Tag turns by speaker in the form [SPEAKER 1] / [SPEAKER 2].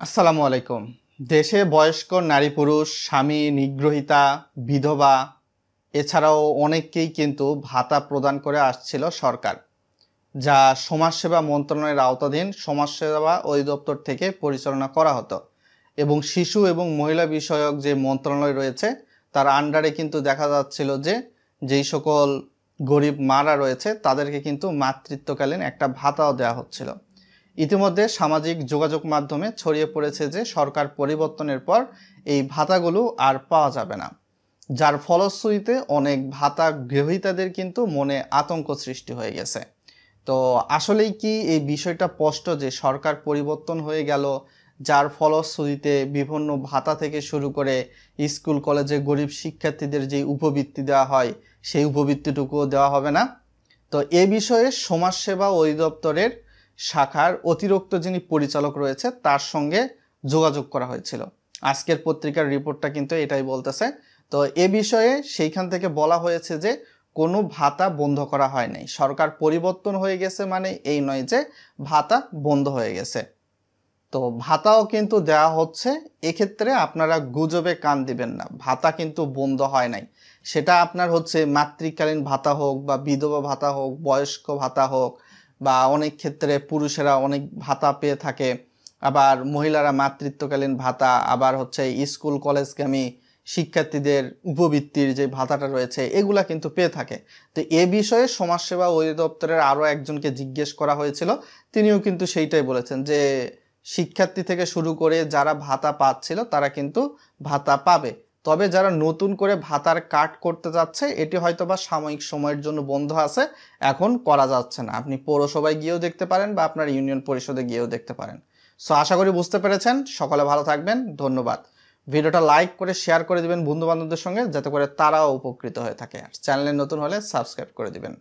[SPEAKER 1] আসসালামু আলাইকুম। দেশে বয়স্ক নারী পুরুষ, স্বামী নিগ্রহিতা, বিধবা এছাড়াও অনেককেই কিন্তু ভাতা প্রদান করে আসছিল সরকার, যা সমাজসেবা মন্ত্রণালয়ের আওতাধীন সমাজসেবা অধিদপ্তর থেকে পরিচালনা করা হতো। এবং শিশু এবং মহিলা বিষয়ক যে মন্ত্রণালয় রয়েছে তার আন্ডারে কিন্তু দেখা যাচ্ছিল যে যেই সকল গরিব মারা রয়েছে তাদেরকে কিন্তু মাতৃত্বকালীন একটা ভাতাও দেওয়া হচ্ছিল। ইতিমধ্যে সামাজিক যোগাযোগ মাধ্যমে ছড়িয়ে পড়েছে যে সরকার পরিবর্তনের পর এই ভাতাগুলো আর পাওয়া যাবে না, যার ফলশ্রুতিতে অনেক ভাতা গ্রহীতাদের কিন্তু মনে আতঙ্ক সৃষ্টি হয়ে গেছে। তো আসলেই কি এই বিষয়টা স্পষ্ট যে সরকার পরিবর্তন হয়ে গেল, যার ফলশ্রুতিতে বিভিন্ন ভাতা থেকে শুরু করে স্কুল কলেজে গরিব শিক্ষার্থীদের যে উপবৃত্তি দেওয়া হয় সেই উপবৃত্তিটুকুও দেওয়া হবে না? তো এ বিষয়ে সমাজসেবা অধিদপ্তরের শাখার অতিরিক্ত যিনি পরিচালক রয়েছে তার সঙ্গে যোগাযোগ করা হয়েছিল। আজকের পত্রিকার রিপোর্টটা কিন্তু এটাই বলতেছে। তো এ বিষয়ে সেইখান থেকে বলা হয়েছে যে কোনো ভাতা বন্ধ করা হয় নাই। সরকার পরিবর্তন হয়ে গেছে মানে এই নয় যে ভাতা বন্ধ হয়ে গেছে। তো ভাতাও কিন্তু দেওয়া হচ্ছে। এক্ষেত্রে আপনারা গুজবে কান দিবেন না, ভাতা কিন্তু বন্ধ হয় নাই। সেটা আপনার হচ্ছে মাতৃকালীন ভাতা হোক বা বিধবা ভাতা হোক, বয়স্ক ভাতা হোক, বা অনেক ক্ষেত্রে পুরুষেরা অনেক ভাতা পেয়ে থাকে, আবার মহিলারা মাতৃত্বকালীন ভাতা, আবার হচ্ছে স্কুল কলেজগামী শিক্ষার্থীদের উপবৃত্তির যে ভাতাটা রয়েছে এগুলা কিন্তু পেয়ে থাকে। তো এ বিষয়ে সমাজসেবা অধিদপ্তরের আরও একজনকে জিজ্ঞেস করা হয়েছিল, তিনিও কিন্তু সেইটাই বলেছেন যে শিক্ষার্থী থেকে শুরু করে যারা ভাতা পাচ্ছিল তারা কিন্তু ভাতা পাবে। তবে যারা নতুন করে ভাতার কার্ড করতে যাচ্ছে এটি হয়তোবা সাময়িক সময়ের জন্য বন্ধ আছে, এখন করা যাচ্ছে না। আপনি পৌরসভায় গিয়েও দেখতে পারেন বা আপনার ইউনিয়ন পরিষদে গিয়েও দেখতে পারেন। সো আশা করি বুঝতে পেরেছেন। সকলে ভালো থাকবেন, ধন্যবাদ। ভিডিওটা লাইক করে শেয়ার করে দিবেন বন্ধু বান্ধবদের সঙ্গে, যাতে করে তারাও উপকৃত হয়ে থাকে। আর চ্যানেলে নতুন হলে সাবস্ক্রাইব করে দিবেন।